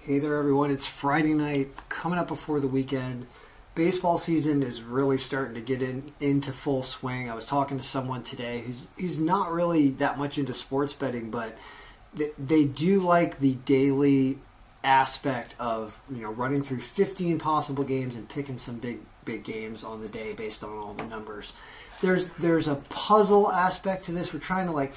Hey there everyone, it's Friday night, coming up before the weekend. Baseball season is really starting to get into full swing. I was talking to someone today who's not really that much into sports betting, but they do like the daily aspect of, running through 15 possible games and picking some big games on the day based on all the numbers. There's a puzzle aspect to this. We're trying to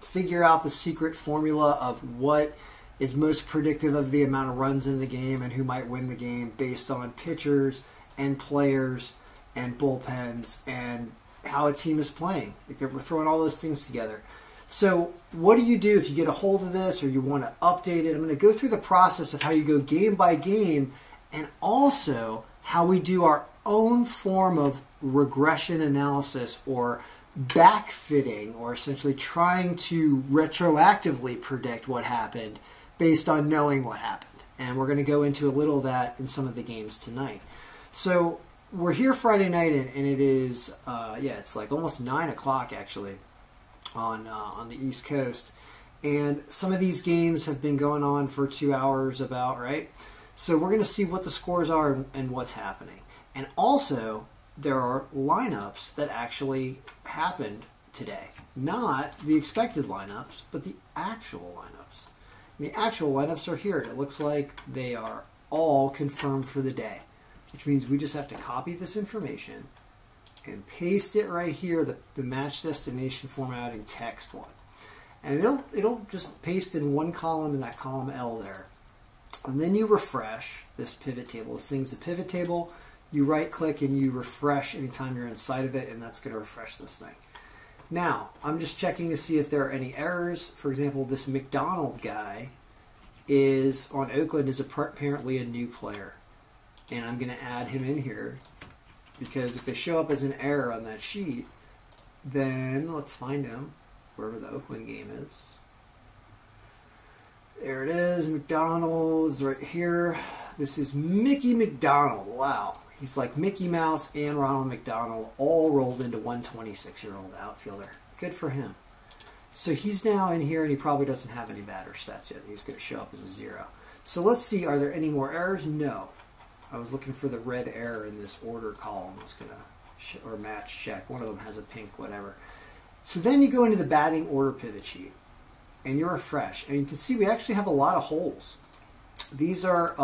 figure out the secret formula of what is most predictive of the amount of runs in the game and who might win the game based on pitchers and players and bullpens and how a team is playing. We're throwing all those things together. So what do you do if you get a hold of this or you want to update it? I'm going to go through the process of how you go game by game and also how we do our own form of regression analysis or backfitting, or essentially trying to retroactively predict what happened based on knowing what happened. And we're going to go into a little of that in some of the games tonight. So we're here Friday night, and it is, it's like almost 9 o'clock actually on the East Coast. And some of these games have been going on for 2 hours about, right? So we're going to see what the scores are and what's happening. And also, there are lineups that actually happened today. Not the expected lineups, but the actual lineups. And the actual lineups are here. It looks like they are all confirmed for the day, which means we just have to copy this information and paste it right here, the match destination formatting text one. And it'll just paste in one column in that column L there. And then you refresh this pivot table. This thing's a pivot table. You right click and you refresh anytime you're inside of it, and that's going to refresh this thing. Now, I'm just checking to see if there are any errors. For example, this McDonald guy is on Oakland is apparently a new player. And I'm going to add him in here because if they show up as an error on that sheet, then let's find him wherever the Oakland game is. There it is. McDonald is right here. This is Mickey McDonald. Wow. He's like Mickey Mouse and Ronald McDonald all rolled into one 26-year-old outfielder. Good for him. So he's now in here, and he probably doesn't have any batter stats yet. He's going to show up as a 0. So let's see, are there any more errors? No. I was looking for the red error in this order column. I was going to, or match check. One of them has a pink whatever. So then you go into the batting order pivot sheet, and you refresh. And you can see we actually have a lot of holes. These are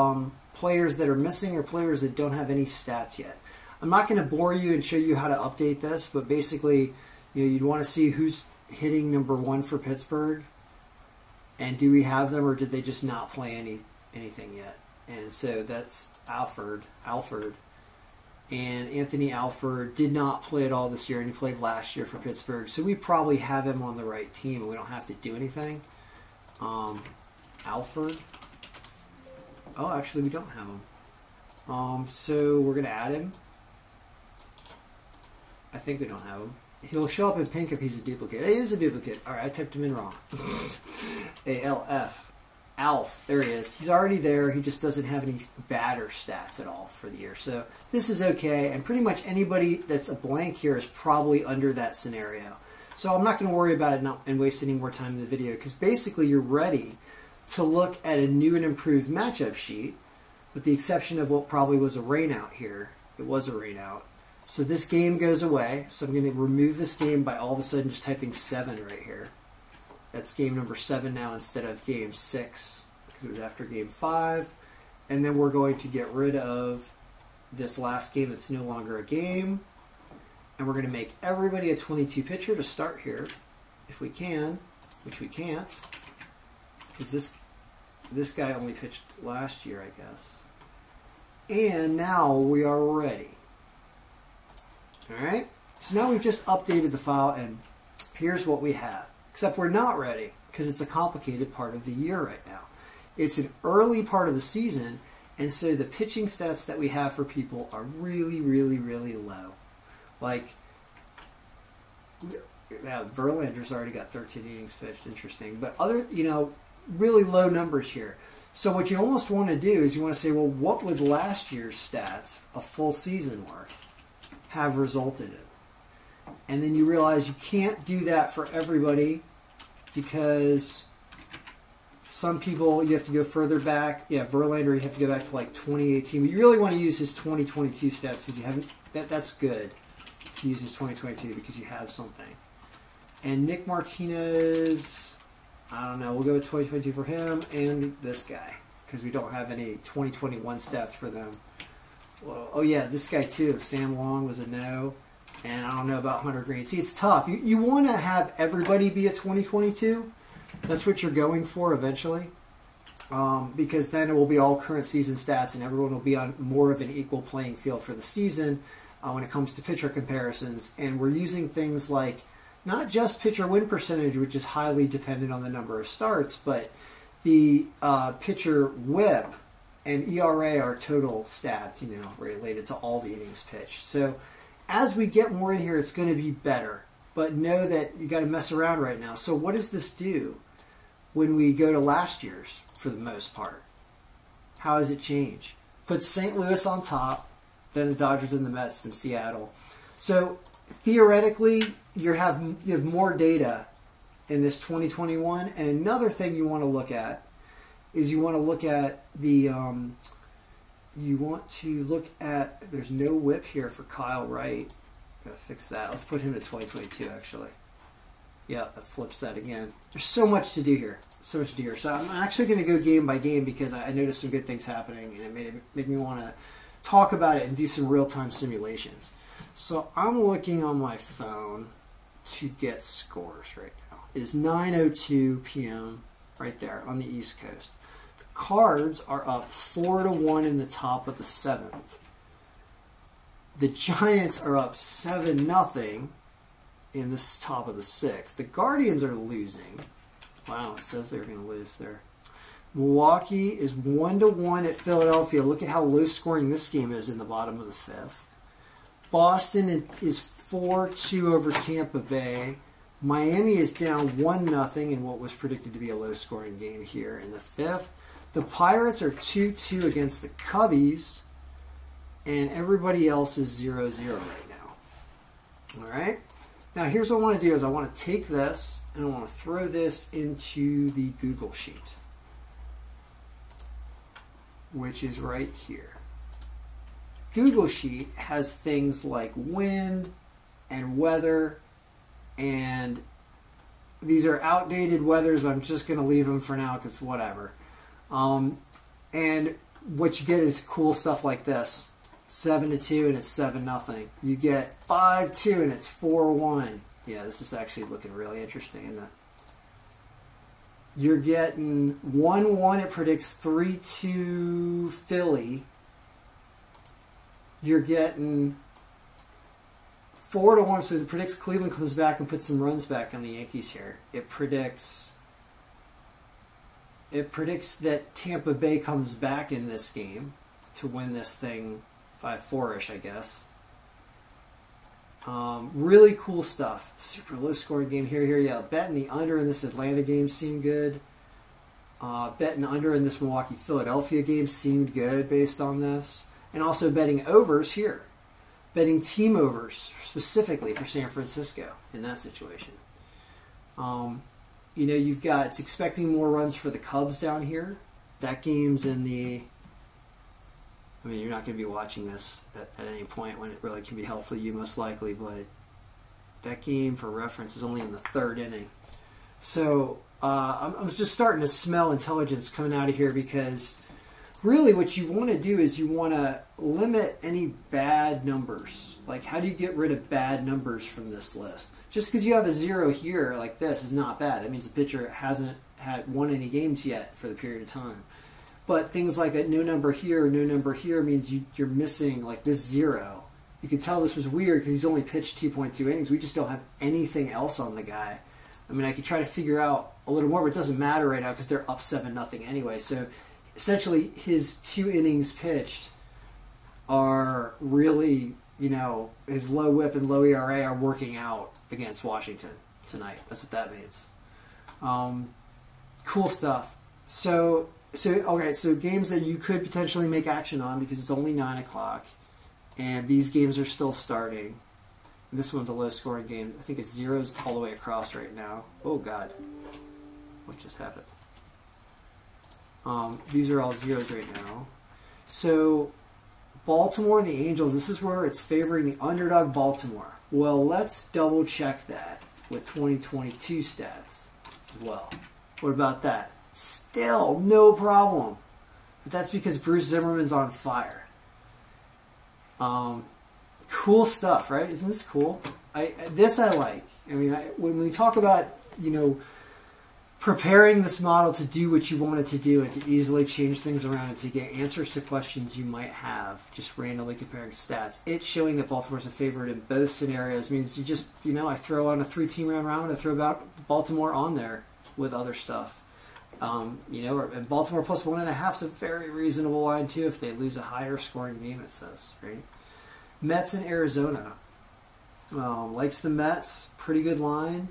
players that are missing or players that don't have any stats yet. I'm not going to bore you and show you how to update this, but basically, you'd want to see who's hitting number 1 for Pittsburgh, and do we have them, or did they just not play anything yet? And so that's Alford, and Anthony Alford did not play at all this year, and he played last year for Pittsburgh, so we probably have him on the right team, and we don't have to do anything. Alford. Oh, actually, we don't have him. So we're going to add him. I think we don't have him. He'll show up in pink if he's a duplicate. He is a duplicate. All right, I typed him in wrong. A-L-F. Alf. There he is. He's already there. He just doesn't have any batter stats at all for the year. So this is okay. And pretty much anybody that's a blank here is probably under that scenario. So I'm not going to worry about it and waste any more time in the video, because basically you're ready to look at a new and improved matchup sheet, with the exception of what probably was a rainout here. It was a rainout. So this game goes away. So I'm going to remove this game by all of a sudden just typing 7 right here. That's game number 7 now instead of game 6, because it was after game 5. And then we're going to get rid of this last game that's no longer a game. And we're going to make everybody a 22 pitcher to start here, if we can, which we can't, because this guy only pitched last year, I guess. And now we are ready. Alright? So now we've just updated the file, and here's what we have. Except we're not ready, because it's a complicated part of the year right now. It's an early part of the season, and so the pitching stats that we have for people are really, really, really low. Like, Verlander's already got 13 innings pitched. Interesting. But other, really low numbers here. So what you almost want to do is you want to say, well, what would last year's stats, a full season worth, have resulted in? And then you realize you can't do that for everybody, because Some people, you have to go further back. Yeah, Verlander, you have to go back to like 2018. But you really want to use his 2022 stats because you haven't. That's good to use his 2022 because you have something. And Nick Martinez, I don't know. We'll go with 2022 for him and this guy because we don't have any 2021 stats for them. Well, oh yeah, this guy too. Sam Long was a no. And I don't know about Hunter Green. See, it's tough. You want to have everybody be a 2022. That's what you're going for eventually. Because then it will be all current season stats and everyone will be on more of an equal playing field for the season when it comes to pitcher comparisons. And we're using things like not just pitcher win percentage, which is highly dependent on the number of starts, but the pitcher whip and ERA are total stats, related to all the innings pitched. So as we get more in here, it's going to be better. But know that you got to mess around right now. So what does this do when we go to last year's for the most part? How does it change? Put St. Louis on top, then the Dodgers and the Mets, then Seattle. So theoretically, you have more data in this 2021. And another thing you want to look at is you want to look at the there's no whip here for Kyle Wright. Gotta fix that. Let's put him to 2022 actually. Yeah, that flips that again. There's so much to do here. So much to do here. So I'm actually going to go game by game because I noticed some good things happening and it made me want to talk about it and do some real-time simulations. So I'm looking on my phone to get scores right now. It is 9:02 p.m. right there on the East Coast. The Cards are up 4-1 in the top of the 7th. The Giants are up 7-0 in this top of the 6th. The Guardians are losing. Wow, it says they're going to lose there. Milwaukee is 1-1 at Philadelphia. Look at how low scoring this game is in the bottom of the 5th. Boston is 4-2 over Tampa Bay. Miami is down 1-0 in what was predicted to be a low scoring game here in the 5th. The Pirates are 2-2 against the Cubbies. And everybody else is 0-0 right now. All right? Now, here's what I want to do is I want to take this and I want to throw this into the Google Sheet, which is right here. Google Sheet has things like wind and weather, and these are outdated weathers, but I'm just going to leave them for now because whatever. And what you get is cool stuff like this. 7-2 and it's 7-0. You get 5-2 and it's 4-1. Yeah, this is actually looking really interesting, isn't it? You're getting 1-1. It predicts 3-2 Philly. You're getting 4-1. So it predicts Cleveland comes back and puts some runs back on the Yankees here. It predicts that Tampa Bay comes back in this game to win this thing 5-4-ish, I guess. Really cool stuff. Super low scoring game here. Yeah, betting the under in this Atlanta game seemed good. Betting under in this Milwaukee-Philadelphia game seemed good based on this. And also betting overs here. Betting team overs specifically for San Francisco in that situation. It's expecting more runs for the Cubs down here. That game's in the... you're not going to be watching this at any point when it really can be helpful to you, most likely, but that game, for reference, is only in the 3rd inning. So I'm just starting to smell intelligence coming out of here because really what you want to do is you want to limit any bad numbers. Like, how do you get rid of bad numbers from this list? Just because you have a 0 here like this is not bad. That means the pitcher hasn't won any games yet for the period of time. But things like a no number here means you're missing like this 0. You can tell this was weird because he's only pitched 2.2 innings. We just don't have anything else on the guy. I could try to figure out a little more, but it doesn't matter right now because they're up 7-0 anyway. So essentially his 2 innings pitched are really, his low whip and low ERA are working out against Washington tonight. That's what that means. Cool stuff. So games that you could potentially make action on because it's only 9 o'clock, and these games are still starting. And this one's a low-scoring game. I think it's 0s all the way across right now. Oh, God. What just happened? These are all zeros right now. So Baltimore and the Angels, this is where it's favoring the underdog Baltimore. Well, let's double check that with 2022 stats as well. What about that? Still no problem. But that's because Bruce Zimmerman's on fire. Cool stuff, right? Isn't this cool? This I like. I mean, when we talk about, you know, preparing this model to do what you want it to do and to easily change things around and to get answers to questions you might have, just randomly comparing stats, it's showing that Baltimore's a favorite in both scenarios. It means you just, you know, I throw on a 3-team round, I throw about Baltimore on there with other stuff. You know, and Baltimore plus 1.5 is a very reasonable line too if they lose a higher scoring game, it says, right? Mets in Arizona. Likes the Mets, pretty good line.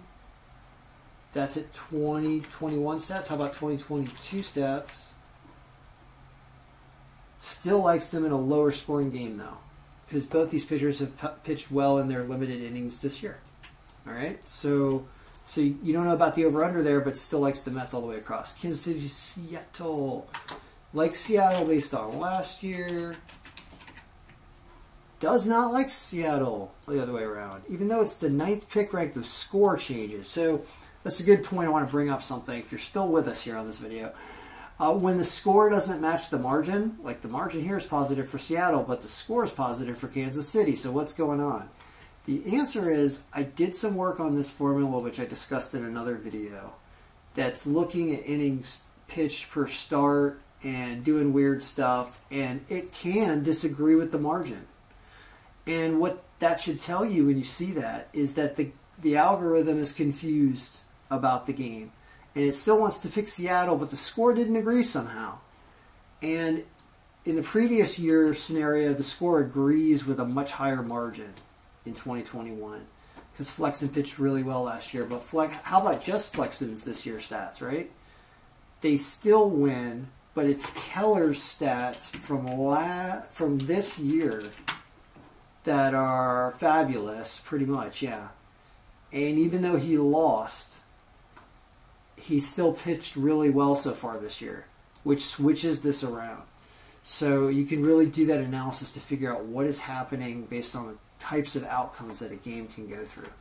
That's at 2021 stats. How about 2022 stats? Still likes them in a lower scoring game though, because both these pitchers have pitched well in their limited innings this year. All right, so you don't know about the over/under there, but still likes the Mets all the way across. Kansas City, Seattle, likes Seattle based on last year. Does not like Seattle the other way around, even though it's the 9th pick ranked. The score changes, so. That's a good point. I want to bring up something. If you're still with us here on this video, when the score doesn't match the margin, like the margin here is positive for Seattle, but the score is positive for Kansas City. So what's going on? The answer is I did some work on this formula, which I discussed in another video, that's looking at innings pitched per start and doing weird stuff, and it can disagree with the margin. And what that should tell you when you see that is that the algorithm is confused about the game, and it still wants to pick Seattle, but the score didn't agree somehow. And in the previous year scenario, the score agrees with a much higher margin in 2021 because Flexen pitched really well last year. But how about just Flexen's this year's stats, right? They still win, but it's Keller's stats from this year that are fabulous, pretty much, yeah. And even though he lost, he still pitched really well so far this year, which switches this around. So you can really do that analysis to figure out what is happening based on the types of outcomes that a game can go through.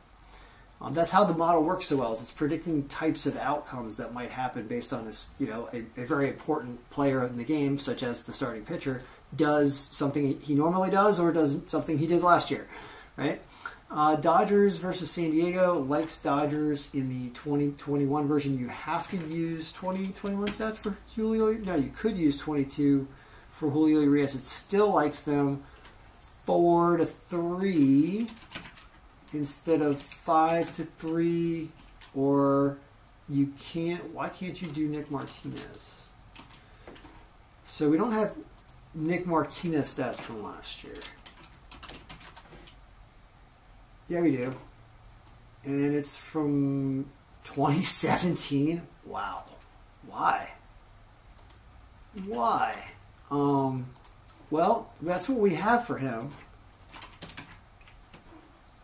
That's how the model works so well, is it's predicting types of outcomes that might happen based on a very important player in the game, such as the starting pitcher, does something he normally does or does something he did last year, right? Dodgers versus San Diego. Likes Dodgers in the 2021 version. You have to use 2021 stats for Julio. No, you could use 22 for Julio Urias. It still likes them 4-3 instead of 5-3. Or you can't. Why can't you do Nick Martinez? So we don't have Nick Martinez stats from last year. Yeah, we do. And it's from 2017. Wow. Why? Why? Well, that's what we have for him.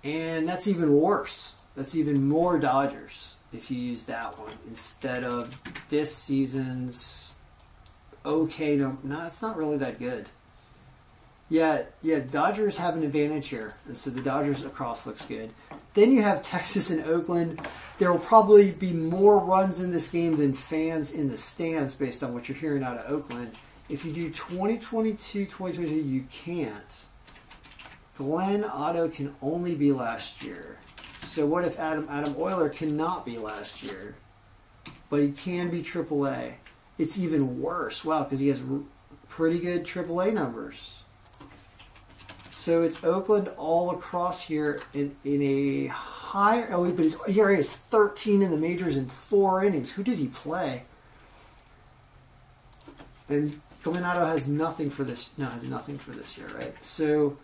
And that's even worse. That's even more Dodgers if you use that one instead of this season's okay. No, it's not really that good. Yeah, Dodgers have an advantage here, and so the Dodgers across looks good. Then you have Texas and Oakland. There will probably be more runs in this game than fans in the stands based on what you're hearing out of Oakland. If you do 2022, 2022, you can't. Glenn Otto can only be last year. So what if Adam Euler cannot be last year, but he can be AAA? It's even worse. Wow, because he has pretty good AAA numbers. So it's Oakland all across here in a high. Oh, but here he is, 13 in the majors in 4 innings. Who did he play? And Glenn Otto has nothing for this. No, has nothing for this year, right? So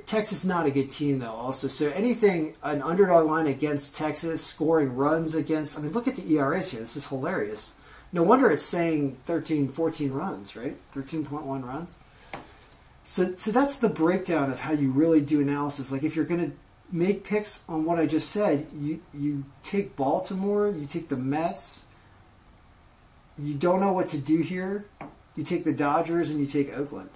Texas not a good team though. Also, so anything an underdog line against Texas, scoring runs against. I mean, look at the ERAs here. This is hilarious. No wonder it's saying 13, 14 runs, right? 13.1 runs. So that's the breakdown of how you really do analysis. Like if you're going to make picks on what I just said, you take Baltimore, you take the Mets, you don't know what to do here, you take the Dodgers and you take Oakland.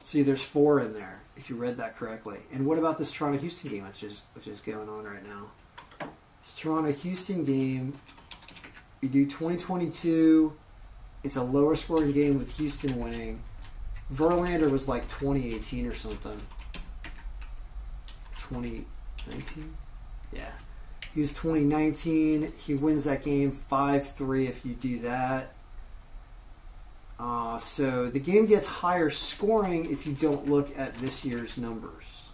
See, there's 4 in there, if you read that correctly. And what about this Toronto-Houston game, which is going on right now? This Toronto-Houston game, you do 2022. It's a lower scoring game with Houston winning. Verlander was like 2018 or something. 2019? Yeah. He was 2019. He wins that game 5-3 if you do that. So the game gets higher scoring if you don't look at this year's numbers.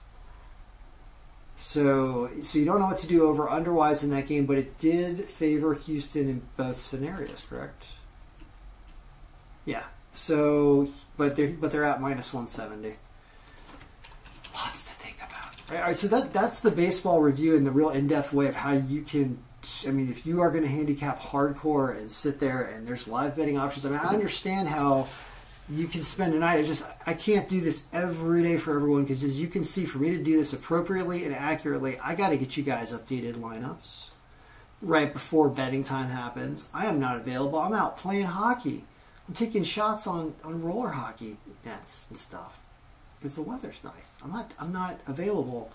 So you don't know what to do over underwise in that game, but it did favor Houston in both scenarios, correct? Yeah. So, but they're at -170. Lots to think about. All right, so that's the baseball review in the real in-depth way of how you can. I mean, if you are going to handicap hardcore and sit there and there's live betting options, I mean, I understand how you can spend a night. I can't do this every day for everyone because as you can see, for me to do this appropriately and accurately, I got to get you guys updated lineups right before betting time happens. I am not available. I'm out playing hockey. I'm taking shots on roller hockey nets and stuff because the weather's nice. I'm not available.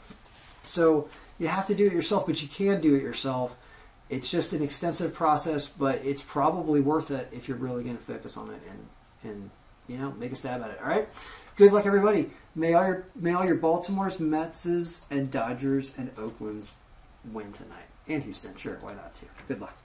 So you have to do it yourself, but you can do it yourself. It's just an extensive process, but it's probably worth it if you're really going to focus on it and make a stab at it. All right, good luck, everybody. May all your Baltimore's, Mets's, and Dodgers and Oakland's win tonight, and Houston. Sure, why not too? Good luck.